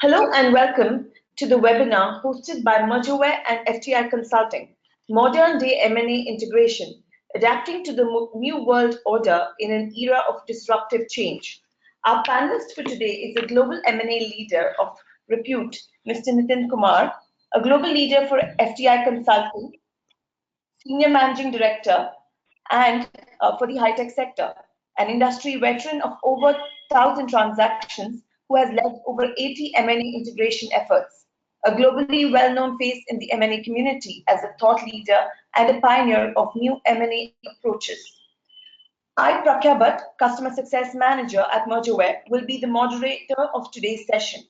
Hello and welcome to the webinar hosted by Mergerware and FTI Consulting, Modern Day M&A Integration, Adapting to the New World Order in an Era of Disruptive Change. Our panelist for today is a global M&A leader of repute, Mr. Nitin Kumar, a global leader for FTI Consulting, Senior Managing Director, and for the high-tech sector, an industry veteran of over 1,000 transactions who has led over 80 M&A integration efforts, a globally well-known face in the M&A community as a thought leader and a pioneer of new M&A approaches. I, Prakya Bhatt, Customer Success Manager at Mergerware, will be the moderator of today's session.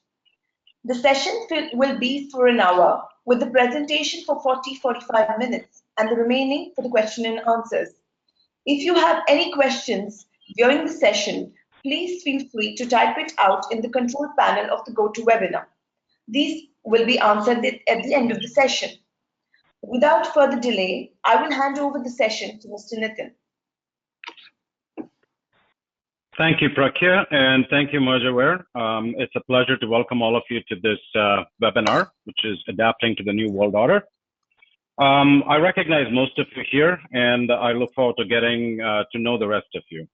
The session will be for an hour, with the presentation for 40-45 minutes and the remaining for the question and answers. If you have any questions during the session, please feel free to type it out in the control panel of the GoToWebinar. These will be answered at the end of the session. Without further delay, I will hand over the session to Mr. Nitin. Thank you, Prakya, and thank you, Mergerware. It's a pleasure to welcome all of you to this webinar, which is Adapting to the New World Order. I recognize most of you here, and I look forward to getting to know the rest of you.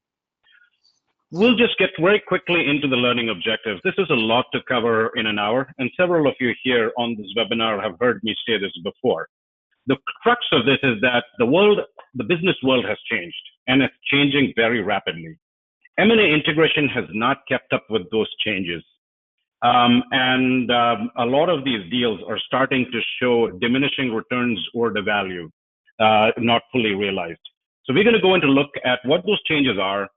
We'll just get very quickly into the learning objectives. This is a lot to cover in an hour, and several of you here on this webinar have heard me say this before. The crux of this is that the business world has changed, and it's changing very rapidly. M&A integration has not kept up with those changes. And a lot of these deals are starting to show diminishing returns or the value, not fully realized. So we're going to go into look at what those changes are,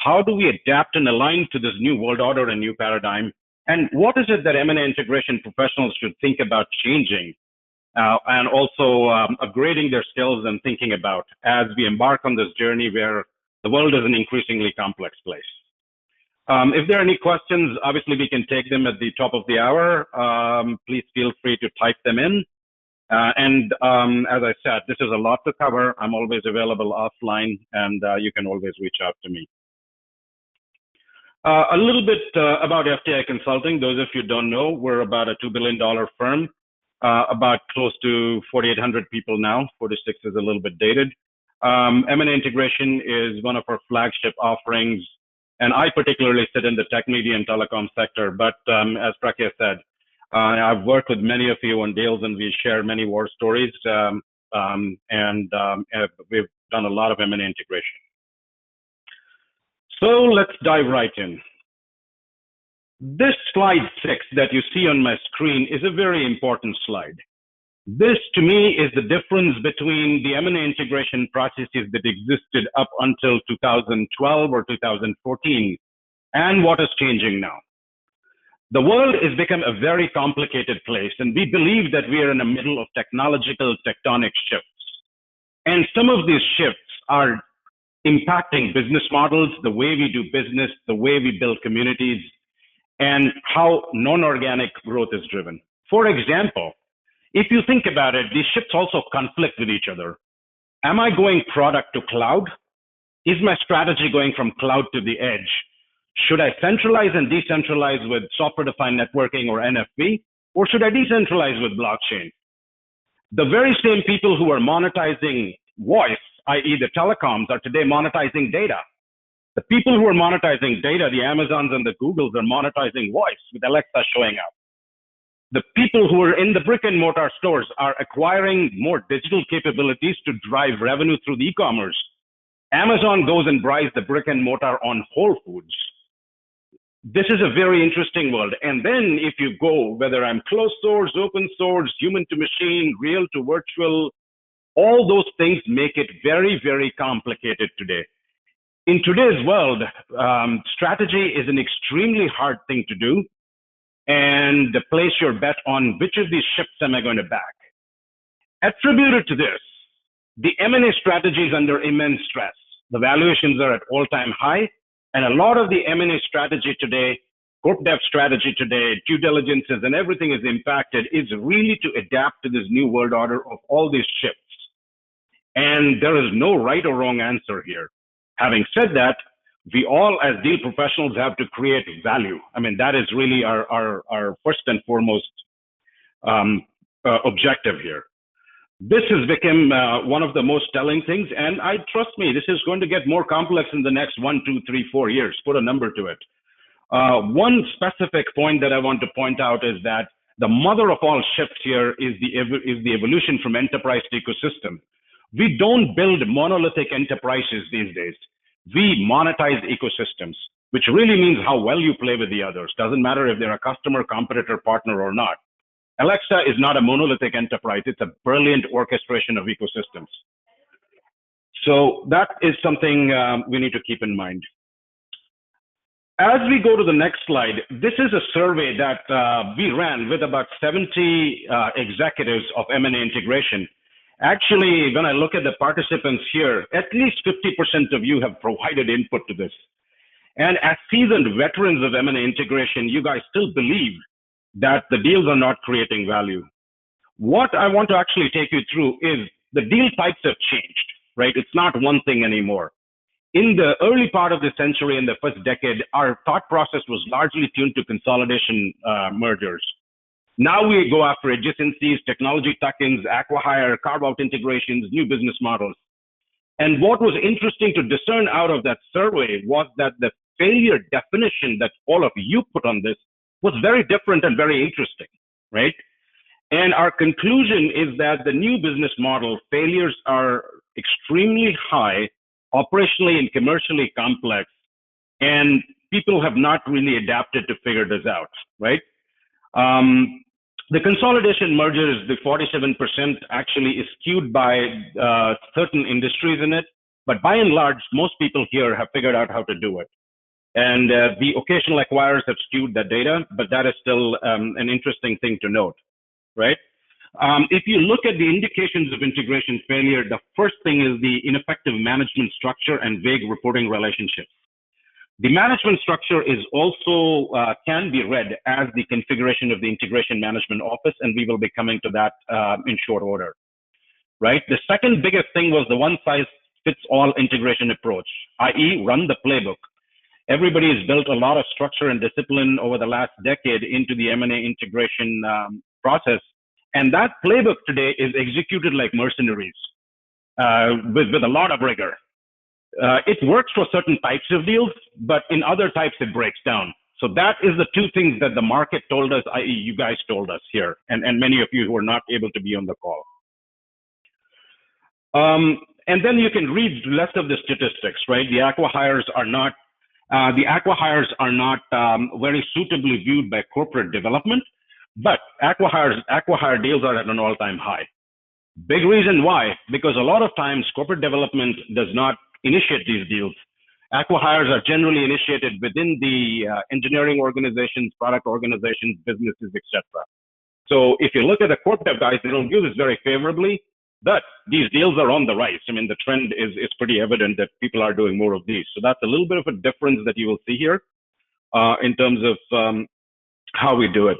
how do we adapt and align to this new world order and new paradigm, and what is it that M&A integration professionals should think about changing, and also upgrading their skills and thinking about as we embark on this journey where the world is an increasingly complex place. If there are any questions, obviously we can take them at the top of the hour. Please feel free to type them in. As I said, this is a lot to cover. I'm always available offline, and you can always reach out to me. A little bit about FTI Consulting. Those of you who don't know, we're about a $2 billion firm, about close to 4,800 people now. 46 is a little bit dated. M&A integration is one of our flagship offerings, and I particularly sit in the tech, media, and telecom sector. But as Prakya said, I've worked with many of you on deals, and we share many war stories, and we've done a lot of M&A integration. So let's dive right in. This slide 6 that you see on my screen is a very important slide. This, to me, is the difference between the M&A integration processes that existed up until 2012 or 2014 and what is changing now. The world has become a very complicated place, and we believe that we are in the middle of technological tectonic shifts. And some of these shifts are impacting business models, the way we do business, the way we build communities, and how non-organic growth is driven. For example, if you think about it, these shifts also conflict with each other. Am I going product to cloud? Is my strategy going from cloud to the edge? Should I centralize and decentralize with software-defined networking or NFV? Or should I decentralize with blockchain? The very same people who are monetizing voice, i.e. the telecoms, are today monetizing data. The people who are monetizing data, the Amazons and the Googles, are monetizing voice with Alexa showing up. The people who are in the brick and mortar stores are acquiring more digital capabilities to drive revenue through the e-commerce. Amazon goes and buys the brick and mortar on Whole Foods. This is a very interesting world. And then if you go, whether I'm closed source, open source, human to machine, real to virtual, all those things make it very, very complicated today. In today's world, strategy is an extremely hard thing to do, and place your bet on which of these shifts am I going to back. Attributed to this, the M&A strategy is under immense stress. The valuations are at all-time high, and a lot of the M&A strategy today, corp dev strategy today, due diligences, and everything is impacted, is really to adapt to this new world order of all these shifts. And there is no right or wrong answer here. Having said that, We all, as deal professionals, have to create value. I mean, that is really our first and foremost objective here. This has become one of the most telling things, and trust me, this is going to get more complex in the next 1, 2, 3, 4 years. Put a number to it. One specific point that I want to point out is that the mother of all shifts here is the evolution from enterprise to ecosystem. We don't build monolithic enterprises these days. We monetize ecosystems, which really means how well you play with the others. Doesn't matter if they're a customer, competitor, partner, or not. Alexa is not a monolithic enterprise. It's a brilliant orchestration of ecosystems. So that is something we need to keep in mind. As we go to the next slide, this is a survey that we ran with about 70 executives of M&A integration. Actually, when I look at the participants here, at least 50% of you have provided input to this. And as seasoned veterans of M&A integration, you guys still believe that the deals are not creating value. What I want to actually take you through is the deal types have changed, right? It's not one thing anymore. In the early part of the century, in the first decade, our thought process was largely tuned to consolidation mergers. Now we go after adjacencies, technology tuck-ins, acqui-hire, carve-out integrations, new business models. And what was interesting to discern out of that survey was that the failure definition that all of you put on this was very different and very interesting, right? And our conclusion is that the new business model failures are extremely high, operationally and commercially complex, and people have not really adapted to figure this out, right? The consolidation mergers, the 47% actually is skewed by certain industries in it, but by and large, most people here have figured out how to do it. And the occasional acquirers have skewed that data, but that is still an interesting thing to note, right? If you look at the indications of integration failure, the first thing is the ineffective management structure and vague reporting relationships. The management structure is also can be read as the configuration of the integration management office, and we will be coming to that in short order, right? The second biggest thing was the one-size-fits-all integration approach, i.e. run the playbook. Everybody has built a lot of structure and discipline over the last decade into the M&A integration process, and that playbook today is executed like mercenaries with a lot of rigor. It works for certain types of deals, but in other types it breaks down. So that is the two things that the market told us, i.e. you guys told us here, and many of you who are not able to be on the call. And then you can read the rest of the statistics, right? The acqui-hires are not very suitably viewed by corporate development, but acqui-hire deals are at an all-time high. Big reason why, because a lot of times corporate development does not initiate these deals. Acqui-hires are generally initiated within the engineering organizations, product organizations, businesses, etc. So if you look at the corp dev guys, they don't view this very favorably, but these deals are on the rise. I mean, the trend is pretty evident that people are doing more of these. So that's a little bit of a difference that you will see here in terms of how we do it.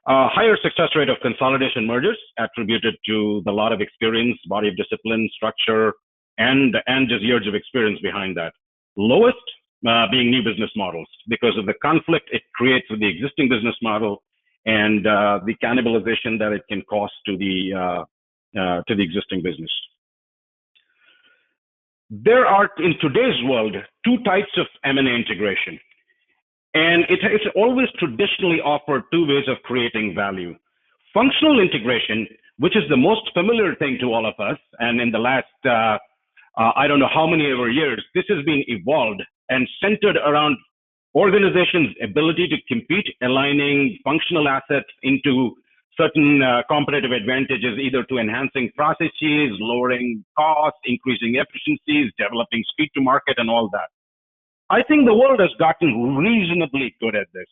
Higher success rate of consolidation mergers attributed to the lot of experience, body of discipline, structure, and just years of experience behind that. Lowest being new business models because of the conflict it creates with the existing business model and the cannibalization that it can cause to the existing business. There are, in today's world, two types of M&A integration. And it's always traditionally offered two ways of creating value. Functional integration, which is the most familiar thing to all of us, and in the last, I don't know how many ever years, this has been evolved and centered around organizations' ability to compete, aligning functional assets into certain competitive advantages, either to enhancing processes, lowering costs, increasing efficiencies, developing speed to market, and all that. I think the world has gotten reasonably good at this.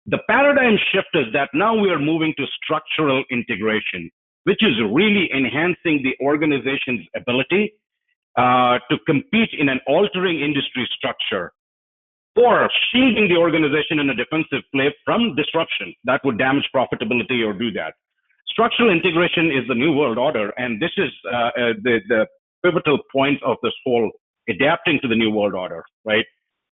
The paradigm shift is that now we are moving to structural integration, which is really enhancing the organization's ability to compete in an altering industry structure, or shielding the organization in a defensive play from disruption that would damage profitability or do that. Structural integration is the new world order, and this is the pivotal point of this whole adapting to the new world order, right?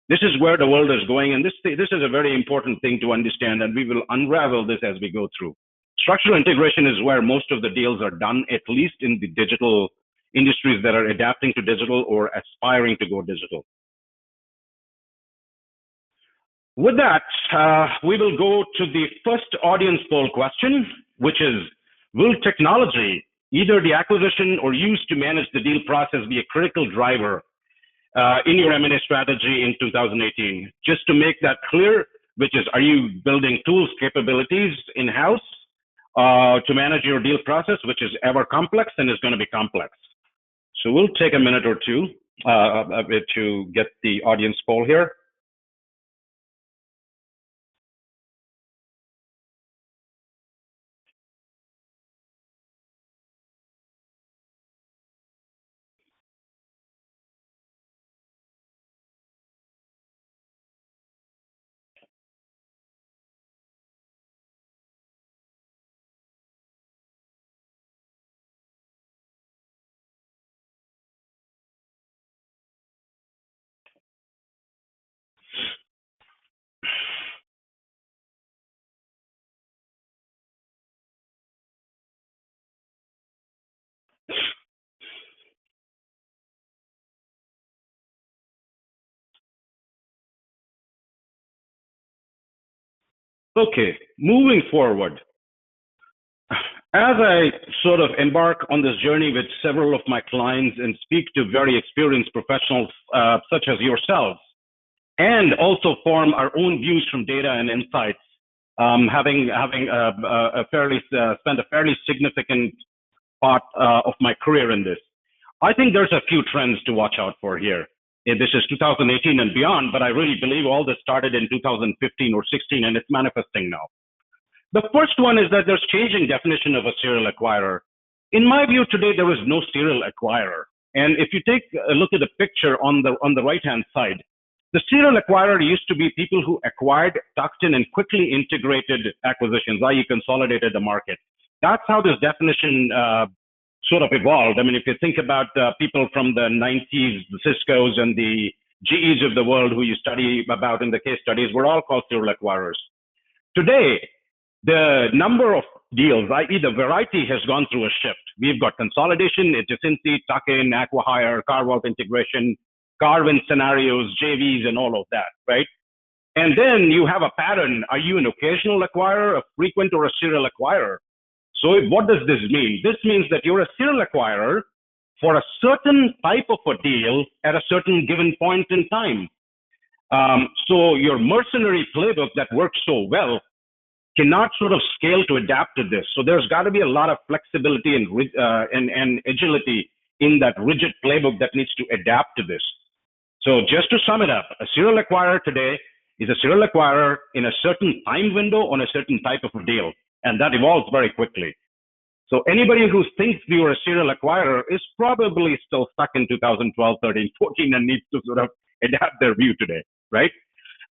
This is where the world is going, and this is a very important thing to understand, and we will unravel this as we go through. Structural integration is where most of the deals are done, at least in the digital industries that are adapting to digital or aspiring to go digital. With that, we will go to the first audience poll question, which is, will technology, either the acquisition or use to manage the deal process, be a critical driver in your M&A strategy in 2018? Just to make that clear, which is, are you building tools, capabilities in-house to manage your deal process, which is ever complex and is going to be complex? So we'll take a minute or two to get the audience poll here. Okay, moving forward. As I sort of embark on this journey with several of my clients and speak to very experienced professionals such as yourselves, and also form our own views from data and insights, having spent a fairly significant part of my career in this, I think there's a few trends to watch out for here. This is 2018 and beyond, but I really believe all this started in 2015 or 16, and it's manifesting now. The first one is that there's changing definition of a serial acquirer. In my view today, there is no serial acquirer. And if you take a look at the picture on the right-hand side, the serial acquirer used to be people who acquired, tucked in, and quickly integrated acquisitions, i.e. consolidated the market. That's how this definition sort of evolved. I mean, if you think about people from the 90s, the Ciscos and the GEs of the world who you study about in the case studies, were all called serial acquirers. Today, the number of deals, i.e. the variety, has gone through a shift. We've got consolidation, adjacency, tuck-in, acqui-hire, carve-out integration, carve-in scenarios, JVs, and all of that, right? And then you have a pattern. Are you an occasional acquirer, a frequent, or a serial acquirer? So what does this mean? This means that you're a serial acquirer for a certain type of a deal at a certain given point in time. So your mercenary playbook that works so well cannot sort of scale to adapt to this. So there's got to be a lot of flexibility and agility in that rigid playbook that needs to adapt to this. So just to sum it up, a serial acquirer today is a serial acquirer in a certain time window on a certain type of a deal, and that evolves very quickly. So anybody who thinks we were a serial acquirer is probably still stuck in 2012, 13, 14, and needs to sort of adapt their view today, right?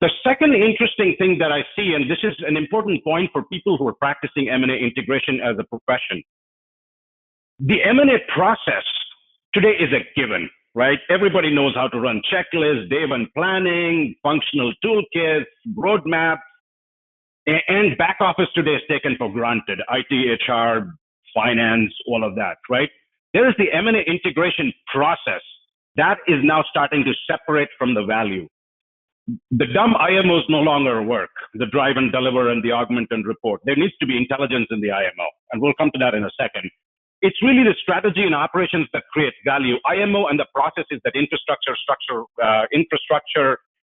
The second interesting thing that I see, and this is an important point for people who are practicing M&A integration as a profession, the M&A process today is a given, right? Everybody knows how to run checklists, day one planning, functional toolkits, roadmaps, and back office today is taken for granted. IT, HR, finance, all of that, right? There is the M&A integration process that is now starting to separate from the value. The dumb IMOs no longer work, the drive and deliver and the augment and report. There needs to be intelligence in the IMO, and we'll come to that in a second. It's really the strategy and operations that creates value. IMO and the process is that infrastructure,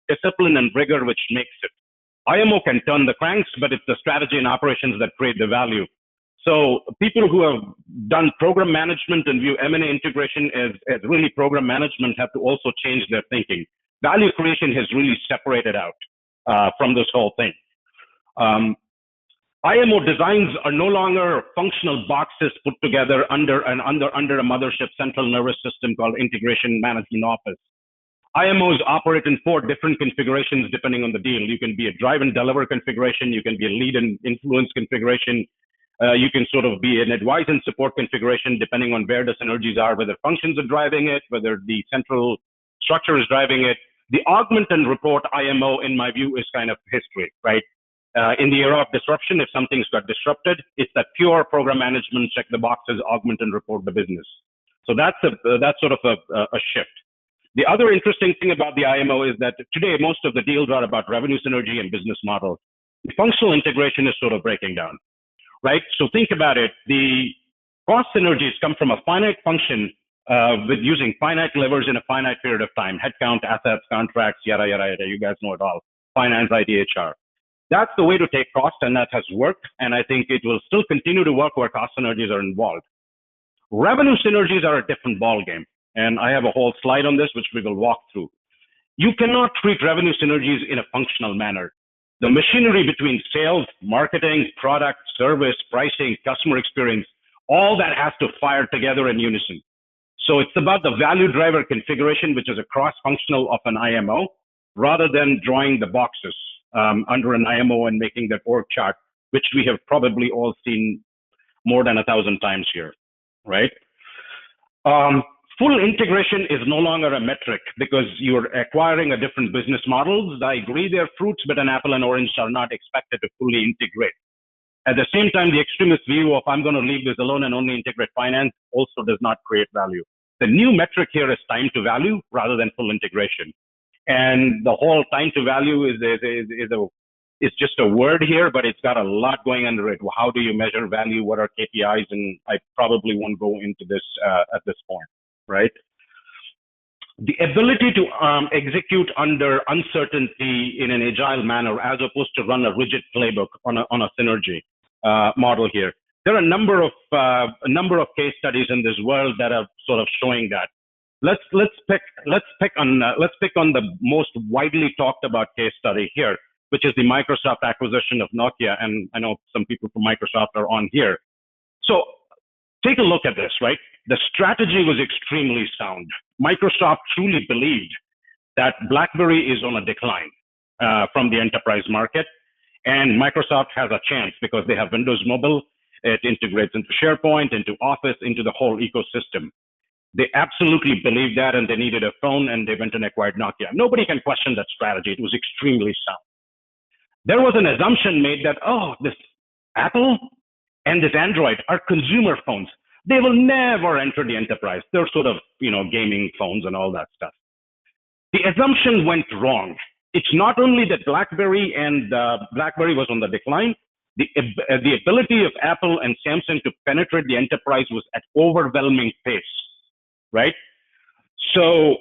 discipline, and rigor which makes it. IMO can turn the cranks, but it's the strategy and operations that create the value. So people who have done program management and view M&A integration as really program management have to also change their thinking. Value creation has really separated out from this whole thing. IMO designs are no longer functional boxes put together under a mothership central nervous system called Integration Management Office. IMOs operate in 4 different configurations depending on the deal. You can be a drive and deliver configuration. You can be a lead and influence configuration. You can sort of be an advise and support configuration depending on where the synergies are, whether functions are driving it, whether the central structure is driving it. The augment and report IMO, in my view, is kind of history, right? In the era of disruption, if something's got disrupted, it's that pure program management, check the boxes, augment and report the business. So that's sort of a shift. The other interesting thing about the IMO is that today most of the deals are about revenue synergy and business model. The functional integration is sort of breaking down, right? So think about it. The cost synergies come from a finite function with using finite levers in a finite period of time. Headcount, assets, contracts, yada, yada, yada. You guys know it all. Finance, IT, HR. That's the way to take cost, and that has worked. And I think it will still continue to work where cost synergies are involved. Revenue synergies are a different ballgame. And I have a whole slide on this, which we will walk through. You cannot treat revenue synergies in a functional manner. The machinery between sales, marketing, product, service, pricing, customer experience, all that has to fire together in unison. So it's about the value driver configuration, which is a cross-functional of an IMO, rather than drawing the boxes under an IMO and making that org chart, which we have probably all seen more than 1,000 times here, right? Full integration is no longer a metric because you're acquiring a different business models. I agree they're fruits, but an apple and orange are not expected to fully integrate. At the same time, the extremist view of I'm going to leave this alone and only integrate finance also does not create value. The new metric here is time to value rather than full integration. And the whole time to value is just a word here, but it's got a lot going under it. How do you measure value? What are KPIs? And I probably won't go into this at this point, right? The ability to execute under uncertainty in an agile manner, as opposed to run a rigid playbook on a synergy model here. There are a number of case studies in this world that are sort of showing that. Let's pick on the most widely talked about case study here, which is the Microsoft acquisition of Nokia. And I know some people from Microsoft are on here. So take a look at this, right? The strategy was extremely sound. Microsoft truly believed that BlackBerry is on a decline from the enterprise market. And Microsoft has a chance because they have Windows Mobile. It integrates into SharePoint, into Office, into the whole ecosystem. They absolutely believed that, and they needed a phone, and they went and acquired Nokia. Nobody can question that strategy. It was extremely sound. There was an assumption made that, oh, this Apple and this Android are consumer phones. They will never enter the enterprise. They're sort of, gaming phones and all that stuff. The assumption went wrong. It's not only that BlackBerry was on the decline. The ability of Apple and Samsung to penetrate the enterprise was at overwhelming pace, right? So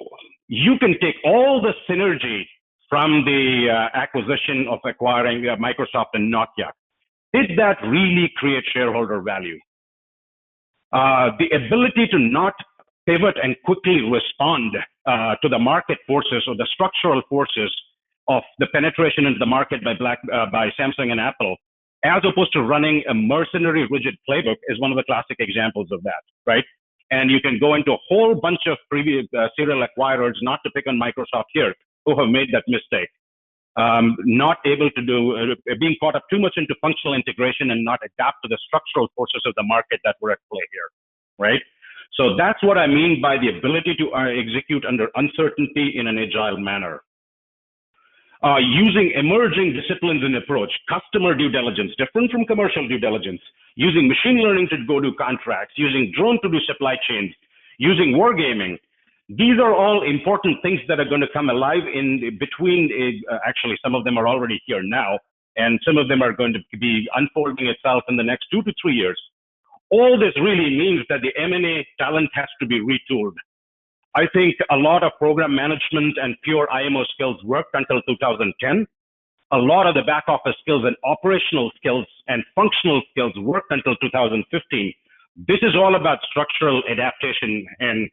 you can take all the synergy from the acquisition of acquiring Microsoft and Nokia. Did that really create shareholder value? The ability to not pivot and quickly respond to the market forces or the structural forces of the penetration into the market by Samsung and Apple, as opposed to running a mercenary rigid playbook, is one of the classic examples of that, right? And you can go into a whole bunch of previous serial acquirers, not to pick on Microsoft here, who have made that mistake. Not able to being caught up too much into functional integration and not adapt to the structural forces of the market that were at play here, right? So that's what I mean by the ability to execute under uncertainty in an agile manner. Using emerging disciplines and approach, customer due diligence, different from commercial due diligence, using machine learning to go do contracts, using drone to do supply chains, using wargaming. These are all important things that are going to come alive in between. Actually, some of them are already here now, and some of them are going to be unfolding itself in the next 2 to 3 years. All this really means that the M&A talent has to be retooled. I think a lot of program management and pure IMO skills worked until 2010. A lot of the back office skills and operational skills and functional skills worked until 2015. This is all about structural adaptation and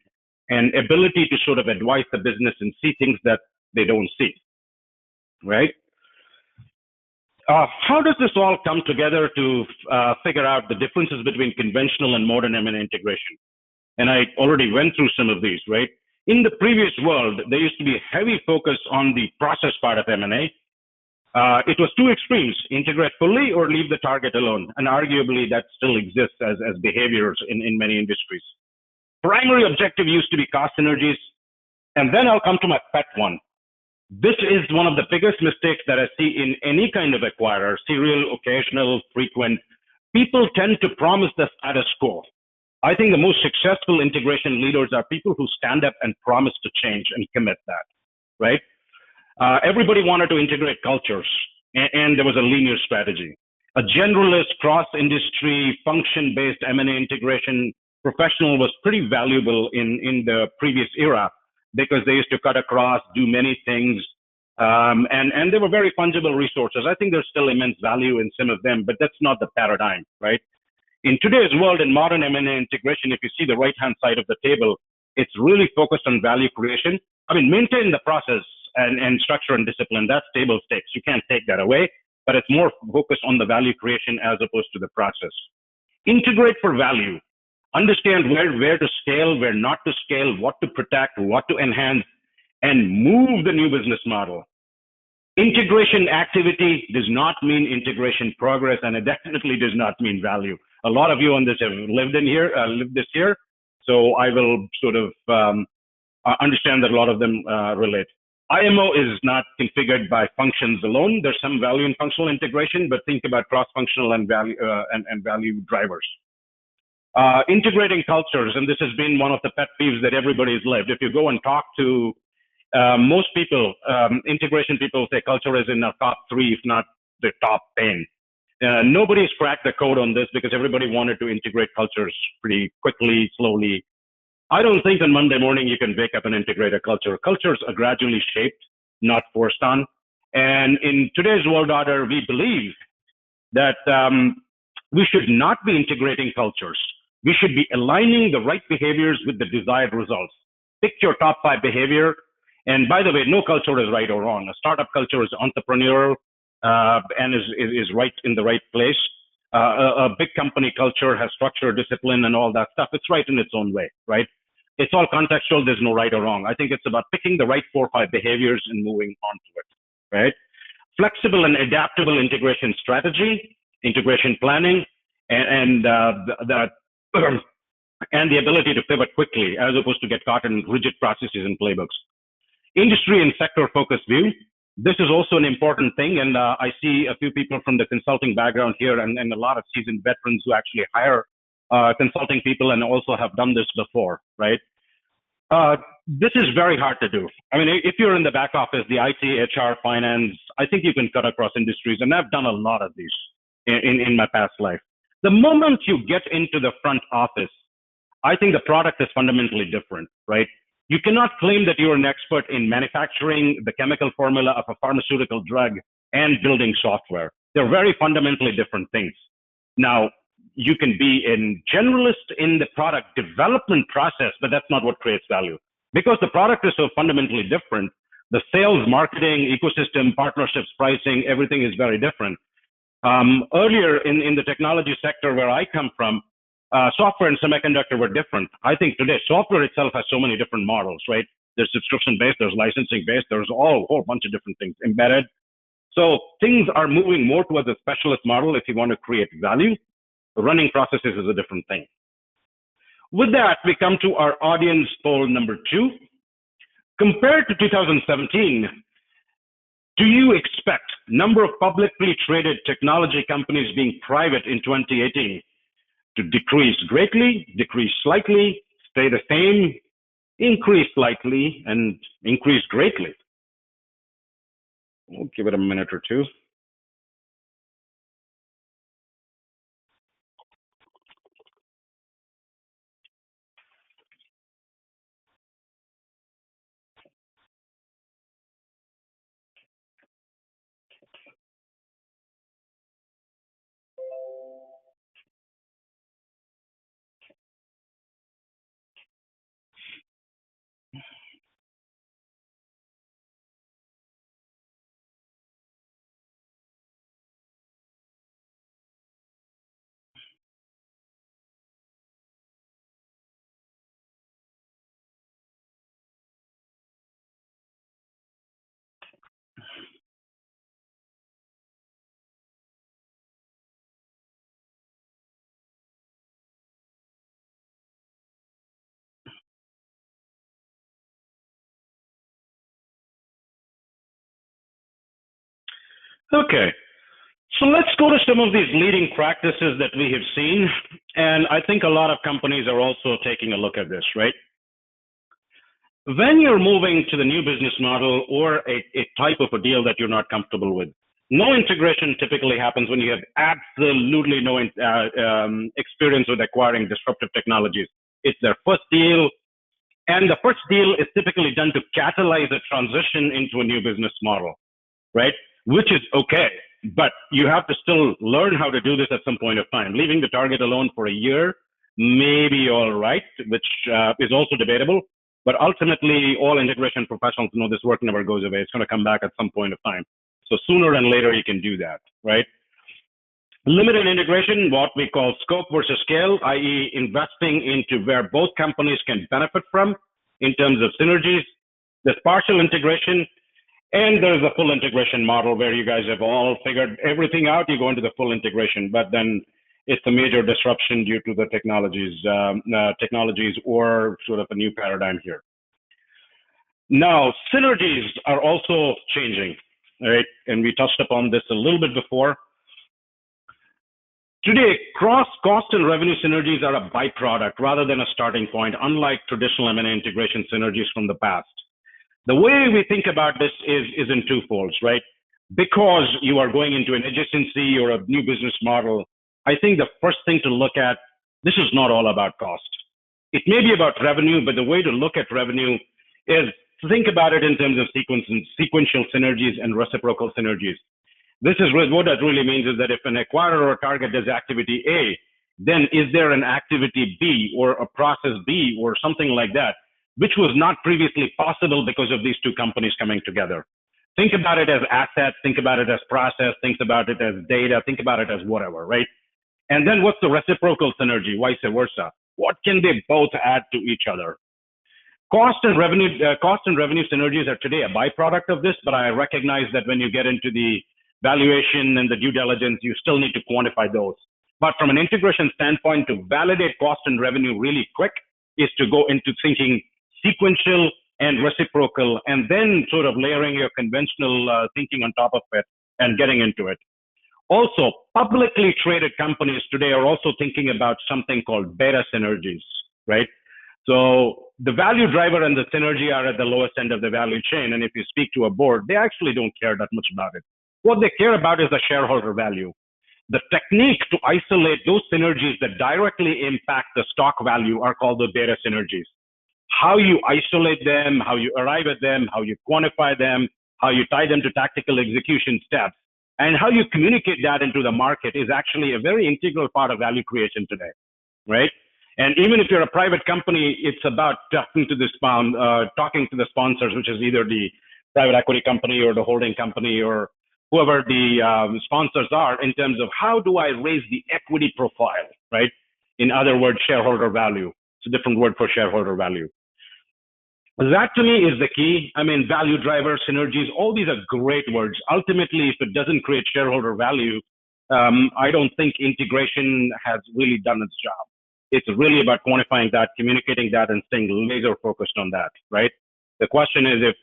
ability to sort of advise the business and see things that they don't see, right? How does this all come together to figure out the differences between conventional and modern M&A integration? And I already went through some of these, right? In the previous world, there used to be a heavy focus on the process part of M&A. It was two extremes: integrate fully or leave the target alone. And arguably that still exists as behaviors in many industries. Primary objective used to be cost synergies. And then I'll come to my pet one. This is one of the biggest mistakes that I see in any kind of acquirer, serial, occasional, frequent. People tend to promise the status quo. I think the most successful integration leaders are people who stand up and promise to change and commit that, right? Everybody wanted to integrate cultures, and there was a linear strategy. A generalist, cross-industry, function-based M&A integration professional was pretty valuable in the previous era because they used to cut across, do many things, and they were very fungible resources. I think there's still immense value in some of them, but that's not the paradigm, right? In today's world, in modern M&A integration, if you see the right-hand side of the table, it's really focused on value creation. I mean, maintain the process and structure and discipline. That's table stakes. You can't take that away, but it's more focused on the value creation as opposed to the process. Integrate for value. Understand where to scale, where not to scale, what to protect, what to enhance, and move the new business model. Integration activity does not mean integration progress, and it definitely does not mean value. A lot of you on this have lived this here, so I will sort of understand that a lot of them relate. IMO is not configured by functions alone. There's some value in functional integration, but think about cross-functional and value and value drivers. Integrating cultures, and this has been one of the pet peeves that everybody's lived. If you go and talk to most people, integration people say culture is in the top 3, if not the top 10. Nobody's cracked the code on this because everybody wanted to integrate cultures pretty quickly, slowly. I don't think on Monday morning you can wake up and integrate a culture. Cultures are gradually shaped, not forced on. And in today's world order, we believe that we should not be integrating cultures. We should be aligning the right behaviors with the desired results. Pick your top 5 behavior. And by the way, no culture is right or wrong. A startup culture is entrepreneurial and is right in the right place. A big company culture has structure, discipline, and all that stuff. It's right in its own way, right? It's all contextual. There's no right or wrong. I think it's about picking the right 4 or 5 behaviors and moving on to it, right? Flexible and adaptable integration strategy, integration planning, and that and the ability to pivot quickly as opposed to get caught in rigid processes and playbooks. Industry and sector focused view. This is also an important thing, and I see a few people from the consulting background here, and a lot of seasoned veterans who actually hire consulting people and also have done this before, right? This is very hard to do. I mean, if you're in the back office, the IT, HR, finance, I think you can cut across industries, and I've done a lot of these in my past life. The moment you get into the front office, I think the product is fundamentally different, right? You cannot claim that you're an expert in manufacturing the chemical formula of a pharmaceutical drug and building software. They're very fundamentally different things. Now, you can be a generalist in the product development process, but that's not what creates value. Because the product is so fundamentally different, the sales, marketing, ecosystem, partnerships, pricing, everything is very different. Earlier in the technology sector where I come from, software and semiconductor were different. I think today software itself has so many different models, right? There's subscription-based, there's licensing-based, there's a whole bunch of different things, embedded. So things are moving more towards a specialist model if you want to create value. Running processes is a different thing. With that, we come to our audience poll number 2. Compared to 2017, do you expect number of publicly traded technology companies being private in 2018 to decrease greatly, decrease slightly, stay the same, increase slightly, and increase greatly? We'll give it a minute or two. Okay, so let's go to some of these leading practices that we have seen. And I think a lot of companies are also taking a look at this, right? When you're moving to the new business model or a type of a deal that you're not comfortable with, no integration typically happens when you have absolutely no experience with acquiring disruptive technologies. It's their first deal, and the first deal is typically done to catalyze a transition into a new business model, right? Which is okay, but you have to still learn how to do this at some point of time. Leaving the target alone for a year may be all right, which is also debatable. But ultimately, all integration professionals know this work never goes away. It's going to come back at some point of time. So sooner than later, you can do that, right? Limited integration, what we call scope versus scale, i.e. investing into where both companies can benefit from in terms of synergies. There's partial integration, and there's a full integration model where you guys have all figured everything out. You go into the full integration, but then it's a major disruption due to the technologies or sort of a new paradigm here. Now, synergies are also changing, right? And we touched upon this a little bit before. Today, cost and revenue synergies are a byproduct rather than a starting point, unlike traditional M&A integration synergies from the past. The way we think about this is in twofolds, right? Because you are going into an adjacency or a new business model, I think the first thing to look at, this is not all about cost. It may be about revenue, but the way to look at revenue is to think about it in terms of sequential synergies and reciprocal synergies. This is what that really means is that if an acquirer or target does activity A, then is there an activity B or a process B or something like that, which was not previously possible because of these two companies coming together. Think about it as assets, think about it as process, think about it as data, think about it as whatever, right? And then what's the reciprocal synergy, vice versa? What can they both add to each other? Cost and revenue synergies are today a byproduct of this, but I recognize that when you get into the valuation and the due diligence, you still need to quantify those. But from an integration standpoint, to validate cost and revenue really quick is to go into thinking sequential and reciprocal, and then sort of layering your conventional thinking on top of it and getting into it. Also, publicly traded companies today are also thinking about something called beta synergies, right? So the value driver and the synergy are at the lowest end of the value chain. And if you speak to a board, they actually don't care that much about it. What they care about is the shareholder value. The technique to isolate those synergies that directly impact the stock value are called the beta synergies. How you isolate them, how you arrive at them, how you quantify them, how you tie them to tactical execution steps, and how you communicate that into the market is actually a very integral part of value creation today, right? And even if you're a private company, it's about talking to the sponsors, which is either the private equity company or the holding company or whoever the sponsors are, in terms of how do I raise the equity profile, right? In other words, shareholder value. It's a different word for shareholder value. That to me is the key. I mean, value driver, synergies, all these are great words. Ultimately, if it doesn't create shareholder value, I don't think integration has really done its job. It's really about quantifying that, communicating that, and staying laser focused on that, right? The question is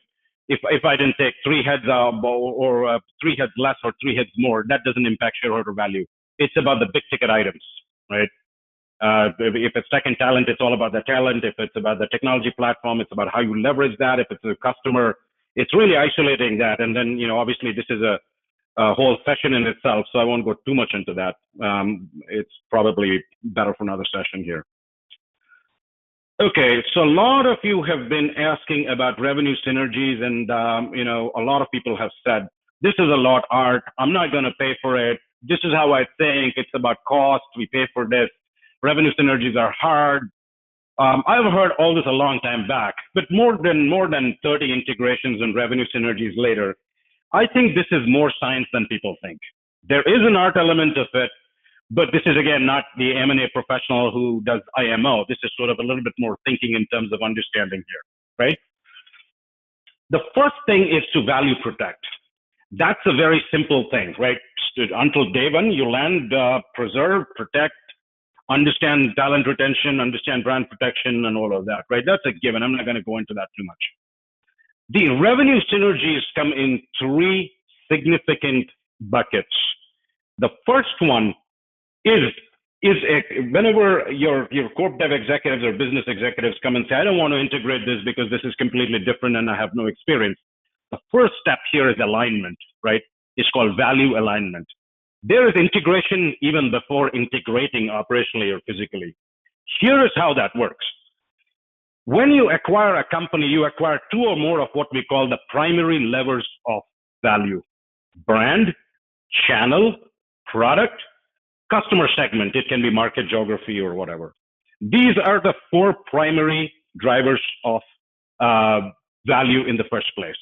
if I didn't take 3 heads or 3 heads less or 3 heads more, that doesn't impact shareholder value. It's about the big ticket items, right? If it's tech and talent, it's all about the talent. If it's about the technology platform, it's about how you leverage that. If it's a customer, it's really isolating that. And then, obviously this is a whole session in itself, so I won't go too much into that. It's probably better for another session here. Okay, so a lot of you have been asking about revenue synergies, and a lot of people have said, this is a lot, Art. I'm not going to pay for it. This is how I think. It's about cost. We pay for this. Revenue synergies are hard. I've heard all this a long time back, but more than 30 integrations and revenue synergies later, I think this is more science than people think. There is an art element of it, but this is, again, not the M&A professional who does IMO. This is sort of a little bit more thinking in terms of understanding here, right? The first thing is to value protect. That's a very simple thing, right? Until day one, you land, preserve, protect, understand talent retention, understand brand protection, and all of that, right? That's a given. I'm not going to go into that too much. The revenue synergies come in 3 significant buckets. The first one is whenever your corp dev executives or business executives come and say, I don't want to integrate this because this is completely different and I have no experience. The first step here is alignment, right? It's called value alignment. There is integration even before integrating operationally or physically. Here is how that works. When you acquire a company, you acquire two or more of what we call the primary levers of value: brand, channel, product, customer segment. It can be market, geography, or whatever. These are the four primary drivers of value in the first place.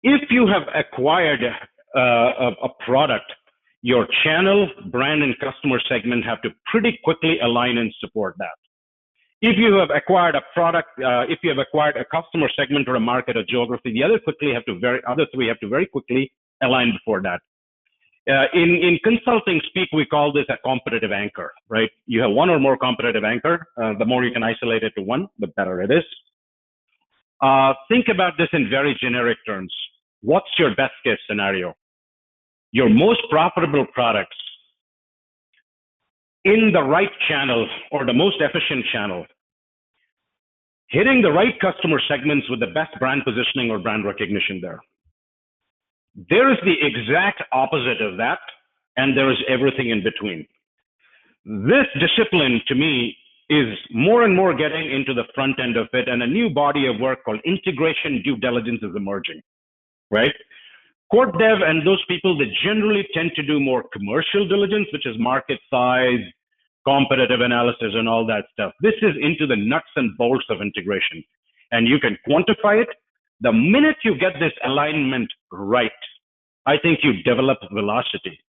If you have acquired a product, your channel, brand, and customer segment have to pretty quickly align and support that. If you have acquired a product, if you have acquired a customer segment or a market or geography, the other three have to very quickly align before that. In consulting speak, we call this a competitive anchor, right? You have one or more competitive anchor. The more you can isolate it to one, the better it is. Think about this in very generic terms. What's your best case scenario? Your most profitable products in the right channel or the most efficient channel, hitting the right customer segments with the best brand positioning or brand recognition there. There is the exact opposite of that, and there is everything in between. This discipline, to me, is more and more getting into the front end of it, and a new body of work called integration due diligence is emerging, right? Corp dev and those people that generally tend to do more commercial diligence, which is market size, competitive analysis, and all that stuff. This is into the nuts and bolts of integration, and you can quantify it. The minute you get this alignment right, I think you develop velocity.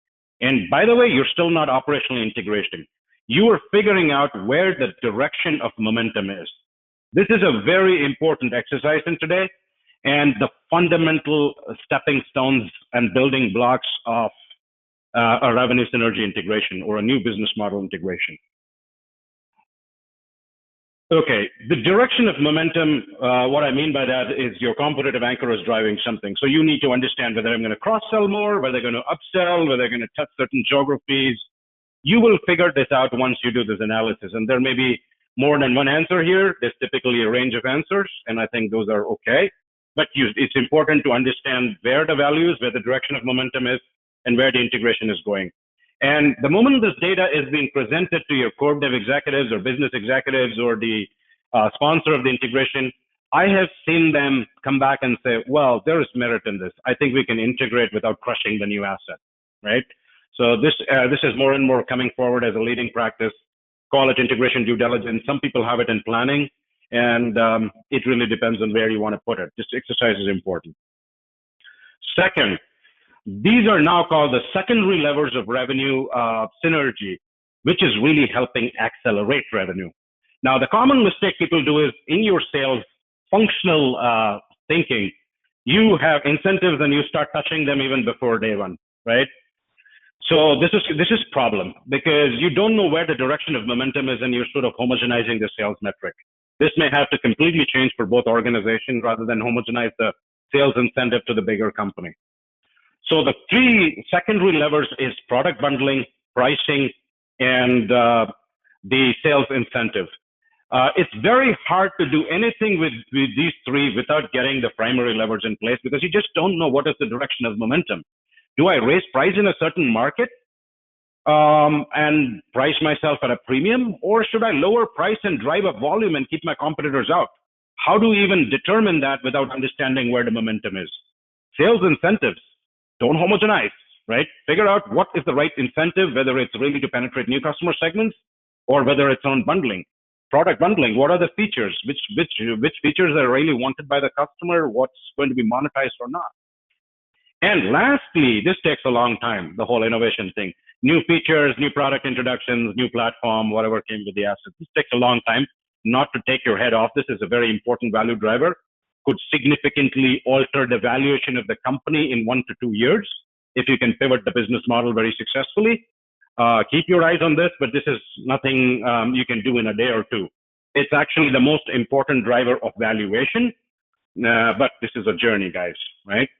And by the way, you're still not operationally integrating. You are figuring out where the direction of momentum is. This is a very important exercise in today, and the fundamental stepping stones and building blocks of a revenue synergy integration or a new business model integration. Okay, the direction of momentum, what I mean by that is your competitive anchor is driving something. So you need to understand whether I'm going to cross-sell more, whether they're going to upsell, whether they're going to touch certain geographies. You will figure this out once you do this analysis. And there may be more than one answer here. There's typically a range of answers, and I think those are okay. But it's important to understand where the value is, where the direction of momentum is, and where the integration is going. And the moment this data is being presented to your corp dev executives or business executives or the sponsor of the integration, I have seen them come back and say, well, there is merit in this. I think we can integrate without crushing the new asset, right? So this is more and more coming forward as a leading practice. Call it integration due diligence. Some people have it in planning, and it really depends on where you want to put it. This exercise is important. Second, these are now called the secondary levers of revenue synergy, which is really helping accelerate revenue. Now, the common mistake people do is in your sales functional thinking, you have incentives and you start touching them even before day one, right? So this is problem because you don't know where the direction of momentum is and you're sort of homogenizing the sales metric. This may have to completely change for both organizations rather than homogenize the sales incentive to the bigger company. So the three secondary levers is product bundling, pricing, and the sales incentive. It's very hard to do anything with these three without getting the primary levers in place because you just don't know what is the direction of momentum. Do I raise price in a certain market and price myself at a premium, or should I lower price and drive up volume and keep my competitors out? How do we even determine that without understanding where the momentum is? Sales incentives. Don't homogenize, right? Figure out what is the right incentive, whether it's really to penetrate new customer segments or whether it's on bundling. Product bundling, what are the features? Which features are really wanted by the customer? What's going to be monetized or not? And lastly, this takes a long time, the whole innovation thing. New features, new product introductions, new platform, whatever came with the asset. This takes a long time. Not to take your head off, this is a very important value driver. Could significantly alter the valuation of the company in 1 to 2 years if you can pivot the business model very successfully. Keep your eyes on this, but this is nothing you can do in a day or two. It's actually the most important driver of valuation, but this is a journey, guys, right?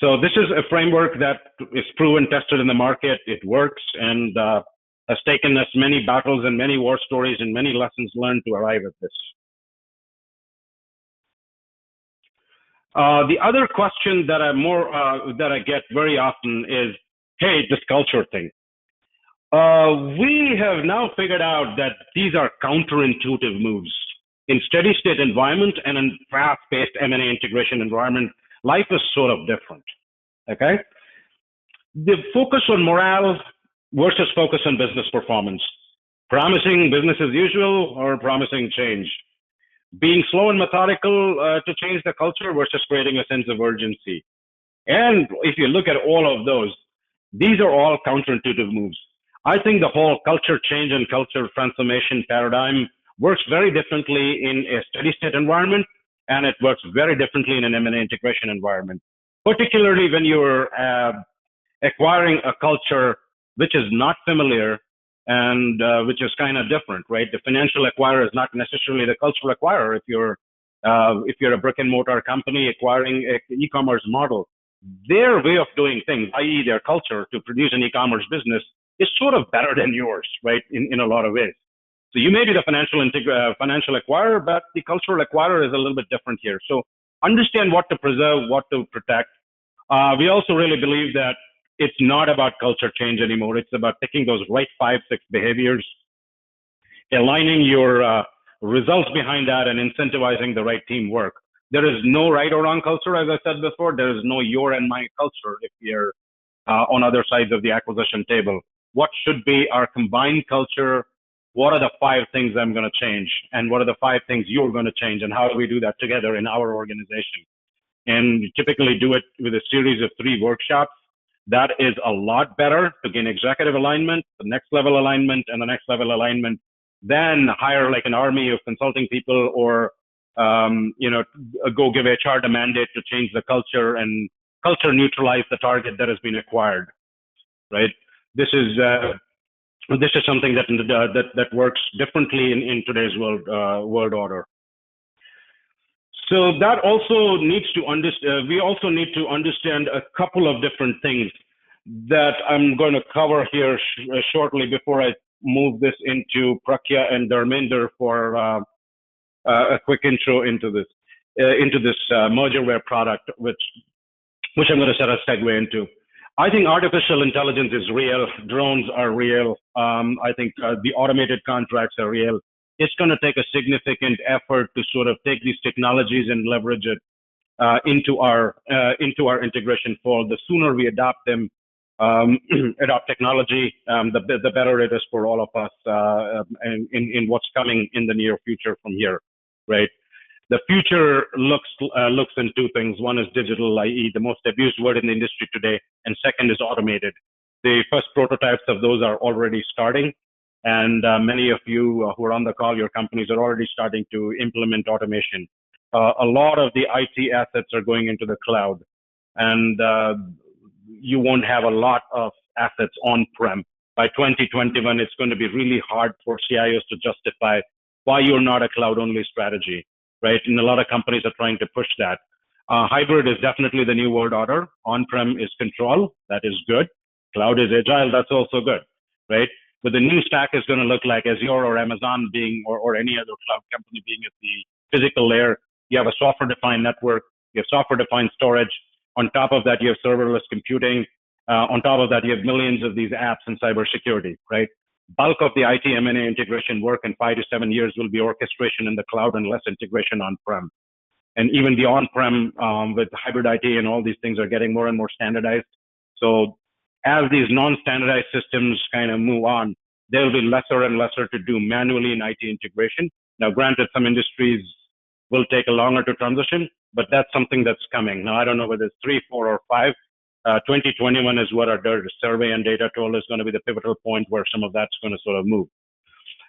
So this is a framework that is proven, tested in the market. It works and has taken us many battles and many war stories and many lessons learned to arrive at this. The other question that I get very often is, hey, this culture thing. We have now figured out that these are counterintuitive moves. In steady state environment and in fast-paced M&A integration environment, life is sort of different. Okay, the focus on morale versus focus on business performance, promising business as usual or promising change, being slow and methodical to change the culture versus creating a sense of urgency. And if you look at all of those, these are all counterintuitive moves. I think the whole culture change and culture transformation paradigm works very differently in a steady state environment, and it works very differently in an M&A integration environment, particularly when you're acquiring a culture which is not familiar and which is kind of different, right? The financial acquirer is not necessarily the cultural acquirer. If you're a brick and mortar company acquiring an e-commerce model, their way of doing things, i.e. their culture to produce an e-commerce business, is sort of better than yours, right? In a lot of ways. So you may be the financial acquirer, but the cultural acquirer is a little bit different here. So understand what to preserve, what to protect. We also really believe that it's not about culture change anymore. It's about picking those right 5, 6 behaviors, aligning your results behind that, and incentivizing the right teamwork. There is no right or wrong culture, as I said before. There is no your and my culture if you're on other sides of the acquisition table. What should be our combined culture? What are the 5 things I'm going to change? And what are the 5 things you're going to change? And how do we do that together in our organization? And typically do it with a series of 3 workshops. That is a lot better to gain executive alignment, the next level alignment, and the next level alignment than hire like an army of consulting people or, go give HR the mandate to change the culture and culture neutralize the target that has been acquired, right? This is something that works differently in today's world order. So that also needs to understand. We also need to understand a couple of different things that I'm going to cover here shortly before I move this into Prakya and Dharmender for a quick intro into this Mergerware product, which I'm going to set a segue into. I think artificial intelligence is real. Drones are real. I think the automated contracts are real. It's going to take a significant effort to sort of take these technologies and leverage it into our integration fold. The sooner we adopt them, adopt technology, the better it is for all of us in what's coming in the near future from here, right? The future looks in 2 things. One is digital, i.e. the most abused word in the industry today, and second is automated. The first prototypes of those are already starting, and many of you who are on the call, your companies are already starting to implement automation. A lot of the IT assets are going into the cloud, and you won't have a lot of assets on-prem. By 2021, it's going to be really hard for CIOs to justify why you're not a cloud-only strategy, right? And a lot of companies are trying to push that. Hybrid is definitely the new world order. On-prem is control. That is good. Cloud is agile. That's also good, right? But the new stack is going to look like Azure or Amazon being, or any other cloud company being at the physical layer. You have a software-defined network. You have software-defined storage. On top of that, you have serverless computing. On top of that, you have millions of these apps in cybersecurity, right? Bulk of the IT M&A integration work in 5 to 7 years will be orchestration in the cloud and less integration on-prem. And even the on-prem with hybrid IT and all these things are getting more and more standardized. So as these non-standardized systems kind of move on, there will be lesser and lesser to do manually in IT integration. Now, granted, some industries will take a longer to transition, but that's something that's coming. Now, I don't know whether it's 3, 4, or 5. 2021 is what our survey and data told is going to be the pivotal point where some of that's going to sort of move.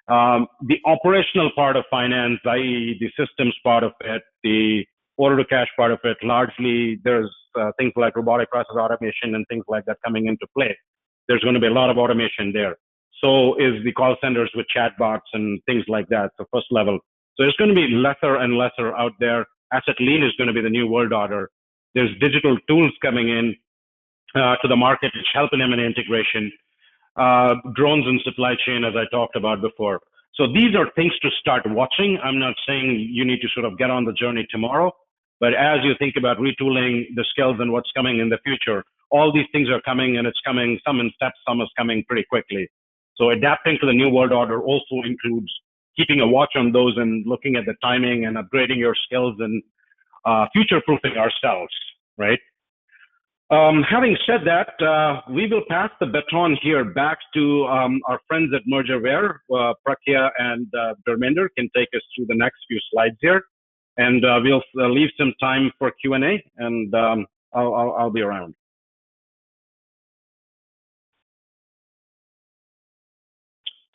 The operational part of finance, i.e. the systems part of it, the order to cash part of it, largely there's things like robotic process automation and things like that coming into play. There's going to be a lot of automation there. So is the call centers with chatbots and things like that, so first level. So there's going to be lesser and lesser out there. Asset lean is going to be the new world order. There's digital tools coming in to the market which help in M&A integration, drones in supply chain, as I talked about before. So these are things to start watching. I'm not saying you need to sort of get on the journey tomorrow, but as you think about retooling the skills and what's coming in the future, all these things are coming, and it's coming, some in steps, some is coming pretty quickly. So adapting to the new world order also includes keeping a watch on those and looking at the timing and upgrading your skills and future-proofing ourselves, right? Having said that, we will pass the baton here back to our friends at Mergerware. Prakya and Dharmender can take us through the next few slides here, and we'll leave some time for Q&A, and I'll be around.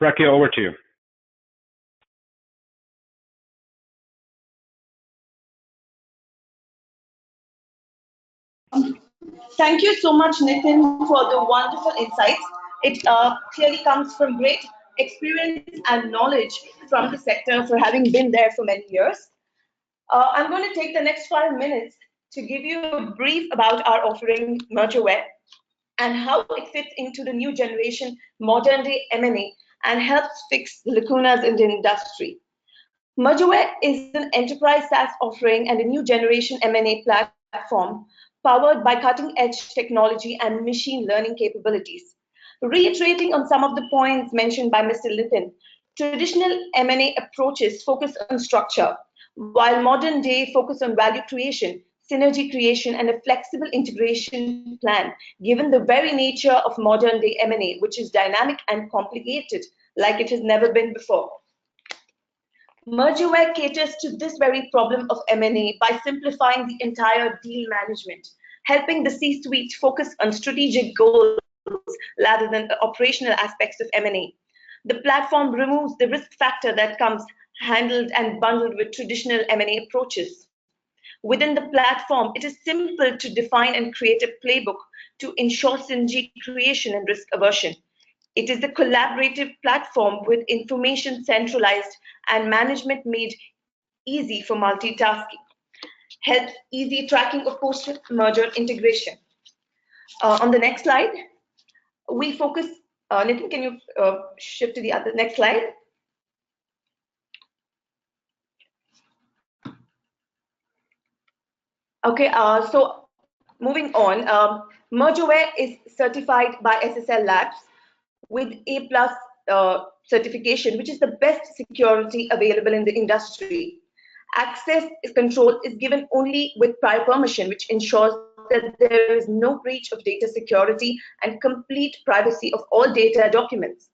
Prakya, over to you. Thank you so much, Nitin, for the wonderful insights. It clearly comes from great experience and knowledge from the sector for having been there for many years. I'm going to take the next 5 minutes to give you a brief about our offering, Mergerware, and how it fits into the new generation modern day M&A and helps fix the lacunas in the industry. Mergerware is an enterprise SaaS offering and a new generation M&A platform powered by cutting-edge technology and machine learning capabilities. Reiterating on some of the points mentioned by Mr. Nitin, traditional M&A approaches focus on structure, while modern day focus on value creation, synergy creation, and a flexible integration plan, given the very nature of modern day M&A, which is dynamic and complicated like it has never been before. Mergerware caters to this very problem of M&A by simplifying the entire deal management, helping the C-suite focus on strategic goals rather than the operational aspects of M&A. The platform removes the risk factor that comes handled and bundled with traditional M&A approaches. Within the platform, it is simple to define and create a playbook to ensure synergy creation and risk aversion. It is a collaborative platform with information centralized and management made easy for multitasking. Helps easy tracking of post-merger integration. On the next slide, we focus, Nitin, can you shift to the other next slide? Okay, so moving on, Mergerware is certified by SSL Labs with A+ certification, which is the best security available in the industry. Access control is given only with prior permission, which ensures that there is no breach of data security and complete privacy of all data documents.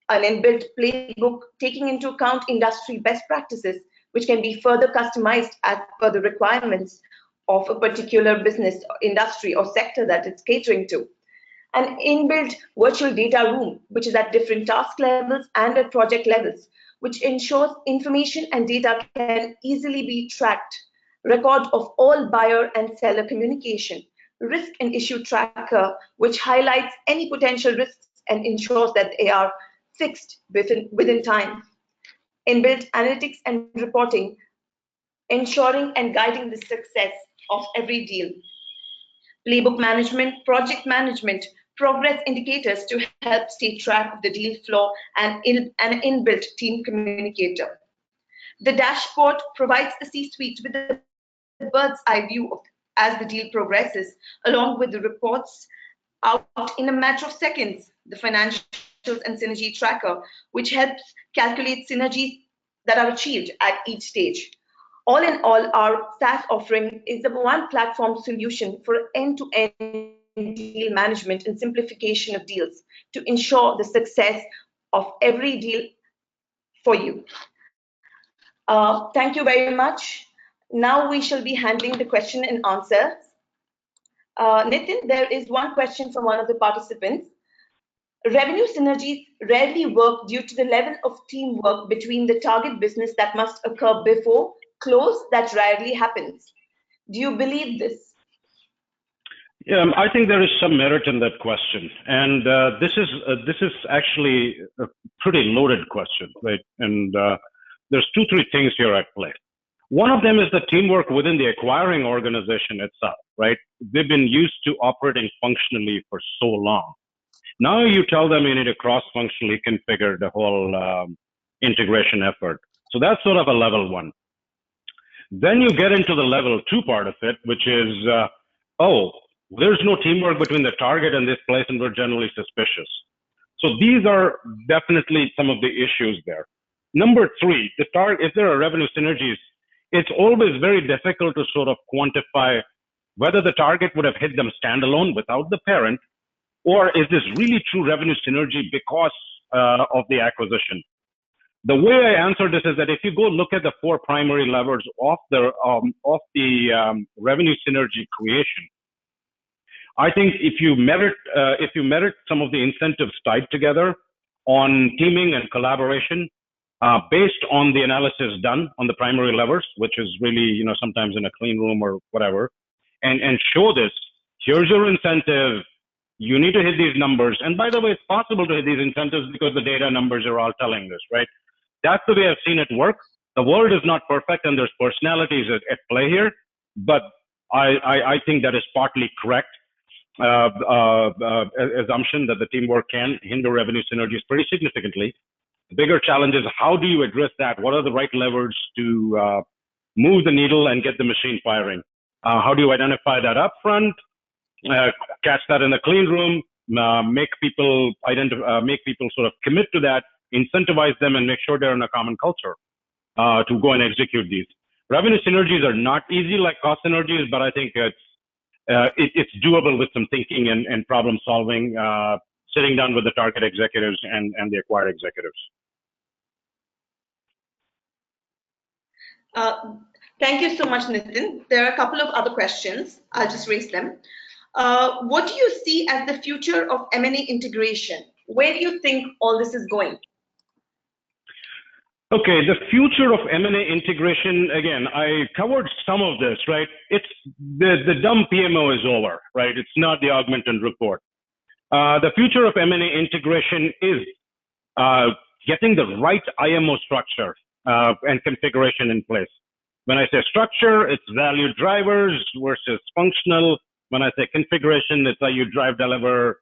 An inbuilt playbook taking into account industry best practices, which can be further customized as per the requirements of a particular business, industry, or sector that it's catering to. An inbuilt virtual data room, which is at different task levels and at project levels, which ensures information and data can easily be tracked. Record of all buyer and seller communication. Risk and issue tracker, which highlights any potential risks and ensures that they are fixed within time. Inbuilt analytics and reporting, ensuring and guiding the success of every deal. Playbook management, project management, progress indicators to help stay track of the deal flow, and an inbuilt team communicator. The dashboard provides the C-suite with a bird's eye view of as the deal progresses, along with the reports out in a matter of seconds, the financials and synergy tracker, which helps calculate synergies that are achieved at each stage. All in all, our SaaS offering is the one platform solution for end-to-end deal management and simplification of deals to ensure the success of every deal for you. Thank you very much. Now we shall be handling the question and answer. Nitin, there is one question from one of the participants. Revenue synergies rarely work due to the level of teamwork between the target business that must occur before close that rarely happens. Do you believe this? Yeah, I think there is some merit in that question, and this is actually a pretty loaded question, right? And there's 2-3 things here at play. One of them is the teamwork within the acquiring organization itself, right? They've been used to operating functionally for so long. Now you tell them you need to cross-functionally configure the whole integration effort. So that's sort of a level one. Then you get into the level two part of it, which is, oh, there's no teamwork between the target and this place, and we're generally suspicious. So these are definitely some of the issues there. Number three, if there are revenue synergies, it's always very difficult to sort of quantify whether the target would have hit them standalone without the parent, or is this really true revenue synergy because of the acquisition? The way I answer this is that if you go look at the four primary levers of the revenue synergy creation, I think if you merit some of the incentives tied together on teaming and collaboration, based on the analysis done on the primary levers, which is really sometimes in a clean room or whatever, and show this. Here's your incentive. You need to hit these numbers. And by the way, it's possible to hit these incentives because the data numbers are all telling this, right? That's the way I've seen it work. The world is not perfect and there's personalities at play here, but I think that is partly correct assumption that the teamwork can hinder revenue synergies pretty significantly. The bigger challenge is how do you address that? What are the right levers to move the needle and get the machine firing? How do you identify that up front? Catch that in the clean room, make people sort of commit to that, incentivize them, and make sure they're in a common culture to go and execute these. Revenue synergies are not easy like cost synergies, but I think it's doable with some thinking and problem solving, sitting down with the target executives and the acquired executives. Thank you so much, Nitin. There are a couple of other questions. I'll just raise them. What do you see as the future of M&A integration? Where do you think all this is going? Okay, the future of M&A integration, again, I covered some of this, right? It's the dumb PMO is over, right? It's not the augment and report. The future of M&A integration is getting the right IMO structure and configuration in place. When I say structure, it's value drivers versus functional. When I say configuration, it's how you drive, deliver,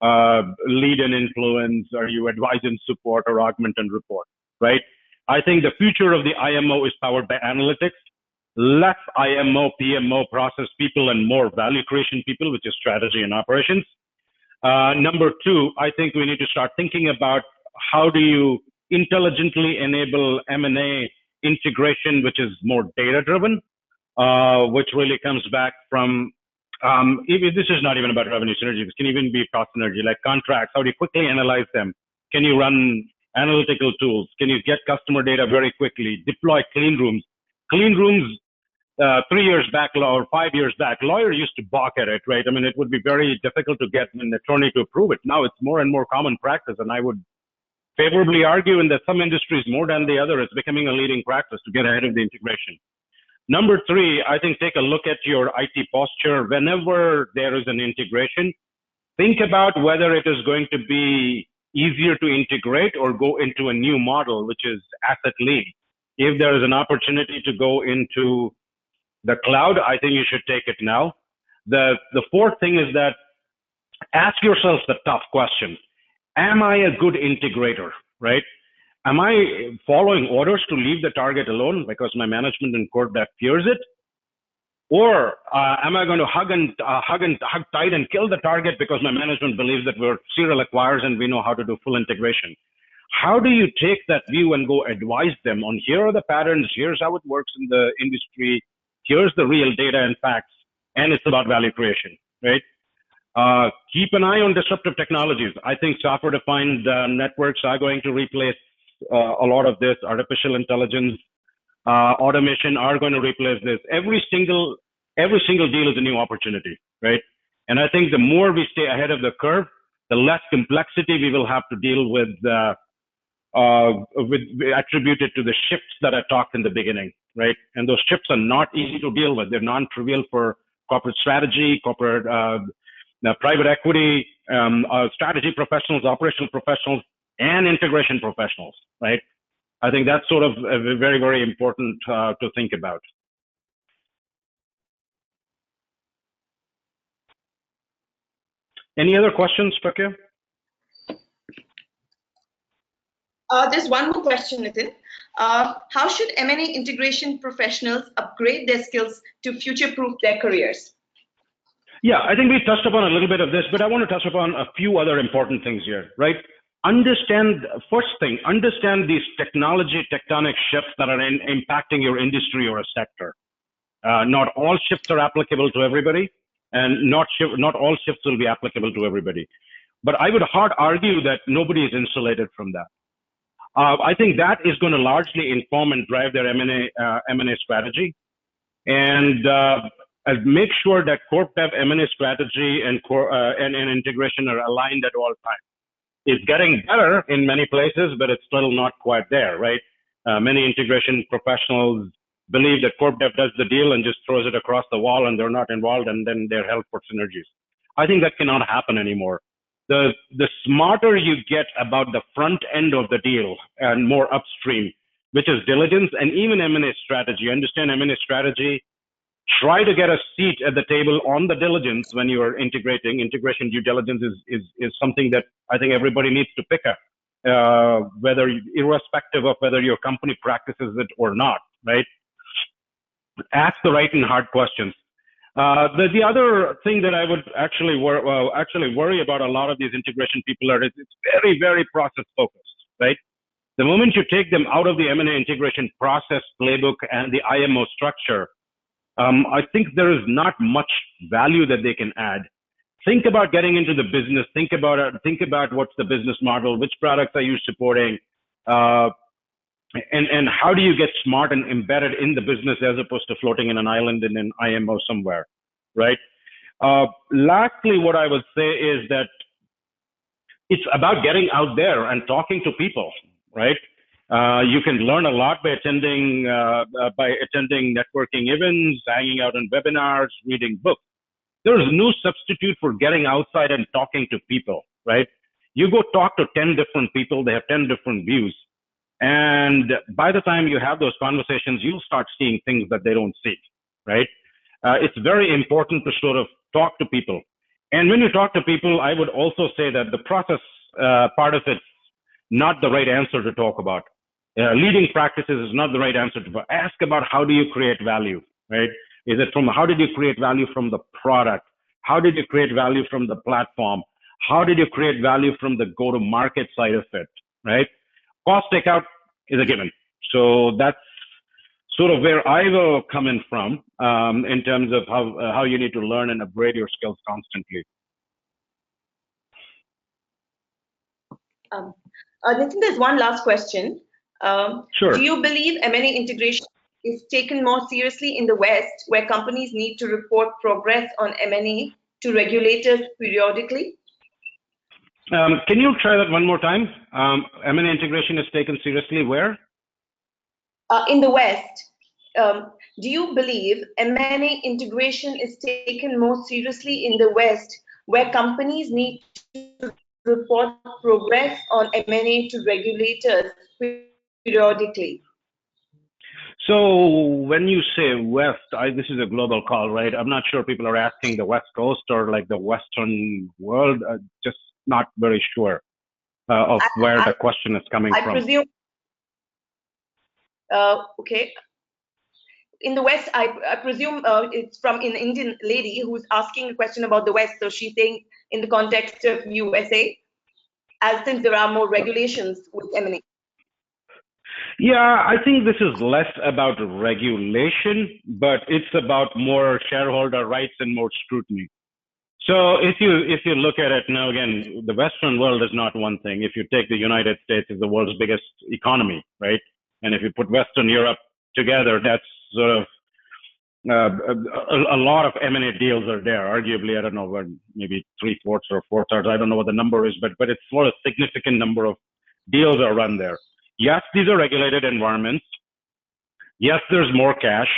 lead and influence, or you advise and support or augment and report, right? I think the future of the IMO is powered by analytics, less IMO, PMO, process people, and more value creation people, which is strategy and operations. Number two, I think we need to start thinking about how do you intelligently enable M&A integration, which is more data-driven, which really comes back from, this is not even about revenue synergy, this can even be cost synergy, like contracts. How do you quickly analyze them? Can you run analytical tools? Can you get customer data very quickly? Deploy clean rooms. Clean rooms, 3 years back or 5 years back, lawyers used to balk at it, right? I mean, it would be very difficult to get an attorney to approve it. Now it's more and more common practice, and I would favorably argue in that some industries more than the other, it's becoming a leading practice to get ahead of the integration. Number three, I think take a look at your IT posture. Whenever there is an integration, think about whether it is going to be easier to integrate or go into a new model, which is asset lead. If there is an opportunity to go into the cloud, I think you should take it now. The fourth thing is that ask yourself the tough question. Am I a good integrator, right? Am I following orders to leave the target alone because my management and core dev fears it? Or am I going to hug tight and kill the target because my management believes that we're serial acquirers and we know how to do full integration? How do you take that view and go advise them on here are the patterns, here's how it works in the industry, here's the real data and facts, and it's about value creation, right? Keep an eye on disruptive technologies. I think software-defined networks are going to replace a lot of this. Artificial intelligence, automation are going to replace this. Every single deal is a new opportunity, right? And I think the more we stay ahead of the curve, the less complexity we will have to deal with attributed to the shifts that I talked in the beginning, right? And those shifts are not easy to deal with. They're non-trivial for corporate strategy, corporate private equity, strategy professionals, operational professionals, and integration professionals, right? I think that's sort of very, very important to think about. Any other questions, Prakya? There's one more question, Nitin. How should M&A integration professionals upgrade their skills to future-proof their careers? Yeah, I think we touched upon a little bit of this, but I want to touch upon a few other important things here, right? First thing, understand these technology tectonic shifts that are impacting your industry or a sector. Not all shifts are applicable to everybody, and not all shifts will be applicable to everybody. But I would hard argue that nobody is insulated from that. I think that is going to largely inform and drive their M&A strategy, and make sure that corp dev M&A strategy and integration are aligned at all times. It's getting better in many places, but it's still not quite there, right? Many integration professionals believe that corp dev does the deal and just throws it across the wall and they're not involved, and then they're held for synergies. I think that cannot happen anymore. The smarter you get about the front end of the deal and more upstream, which is diligence and even M&A strategy. Understand M&A strategy. Try to get a seat at the table on the diligence when you are integrating. Integration due diligence is something that I think everybody needs to pick up, irrespective of whether your company practices it or not, right? Ask the right and hard questions. The other thing that I would actually worry about a lot of these integration people is it's very, very process focused, right? The moment you take them out of the M&A integration process playbook and the IMO structure, I think there is not much value that they can add. Think about getting into the business. Think about what's the business model, which products are you supporting, and how do you get smart and embedded in the business as opposed to floating in an island in an IMO somewhere, right? Lastly, what I would say is that it's about getting out there and talking to people, right? You can learn a lot by attending networking events, hanging out on webinars, reading books. There is no substitute for getting outside and talking to people, right? You go talk to 10 different people, they have 10 different views. And by the time you have those conversations, you'll start seeing things that they don't see, right? It's very important to sort of talk to people. And when you talk to people, I would also say that the process part of it's not the right answer to talk about. Leading practices is not the right answer to ask about how do you create value, right? Is it from how did you create value from the product? How did you create value from the platform? How did you create value from the go-to-market side of it, right? Cost takeout is a given. So that's sort of where I will come in from in terms of how you need to learn and upgrade your skills constantly. Nitin, there's one last question. Sure. Do you believe M&A integration is taken more seriously in the West, where companies need to report progress on M&A to regulators periodically? Can you try that one more time? M&A integration is taken seriously where? In the West. Do you believe M&A integration is taken more seriously in the West, where companies need to report progress on M&A to regulators periodically? So when you say West, this is a global call, right? I'm not sure people are asking the West Coast or like the Western world. Just not very sure of where the question is coming from. I presume. Okay. In the West, I presume it's from an Indian lady who's asking a question about the West. So she's saying in the context of USA, as since there are more regulations with M&A. Yeah, I think this is less about regulation, but it's about more shareholder rights and more scrutiny. So if you look at it now, again, the Western world is not one thing. If you take the United States as the world's biggest economy, right? And if you put Western Europe together, that's sort of a lot of M&A deals are there. Arguably, I don't know, maybe 3/4 or 4/3. I don't know what the number is, but it's for a significant number of deals are run there. Yes, these are regulated environments. Yes, there's more cash.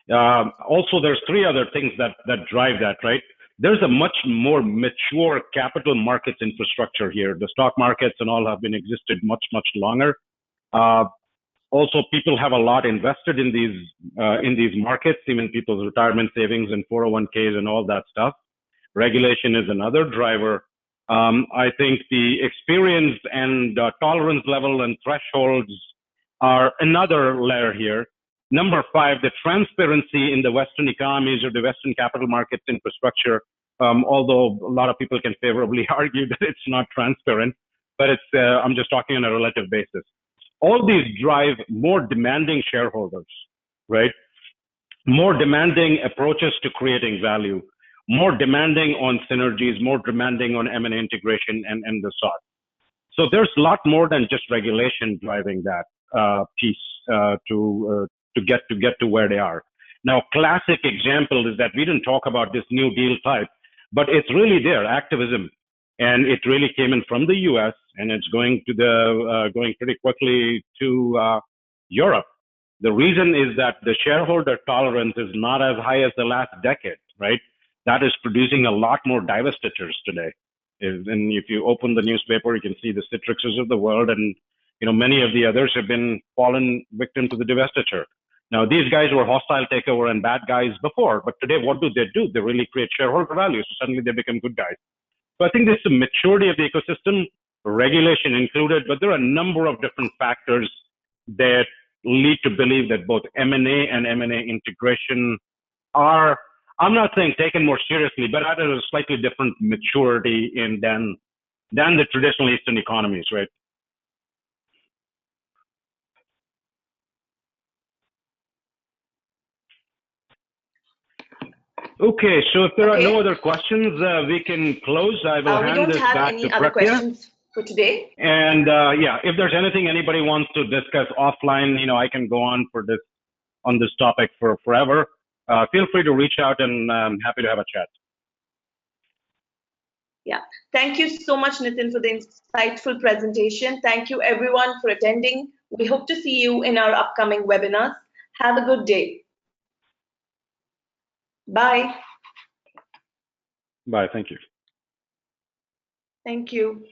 Also, there's three other things that drive that, right? There's a much more mature capital markets infrastructure here. The stock markets and all have been existed much, much longer. Also, people have a lot invested in these markets, even people's retirement savings and 401ks and all that stuff. Regulation is another driver. I think the experience and tolerance level and thresholds are another layer here. Number 5, the transparency in the Western economies or the Western capital markets infrastructure, although a lot of people can favorably argue that it's not transparent, but I'm just talking on a relative basis. All these drive more demanding shareholders, right? More demanding approaches to creating value, more demanding on synergies, more demanding on M&A integration and the sort. So there's a lot more than just regulation driving that piece to get to where they are. Now, classic example is that we didn't talk about this New Deal type, but it's really there, activism. And it really came in from the US, and it's going pretty quickly to Europe. The reason is that the shareholder tolerance is not as high as the last decade, right? That is producing a lot more divestitures today. And if you open the newspaper, you can see the Citrixes of the world, and many of the others have been fallen victim to the divestiture. Now, these guys were hostile takeover and bad guys before, but today, what do? They really create shareholder value. So suddenly they become good guys. So I think there's the maturity of the ecosystem, regulation included, but there are a number of different factors that lead to believe that both M&A and M&A integration are, I'm not saying taken more seriously, but at a slightly different maturity than the traditional Eastern economies, right? Okay, so if there are no other questions, we can close. I will hand this back to Prakhya. We don't have any other questions for today. And yeah, if there's anything anybody wants to discuss offline, I can go on this topic for forever. Feel free to reach out, and I'm happy to have a chat. Yeah, thank you so much, Nitin, for the insightful presentation. Thank you, everyone, for attending. We hope to see you in our upcoming webinars. Have a good day. Bye. Bye. Thank you. Thank you.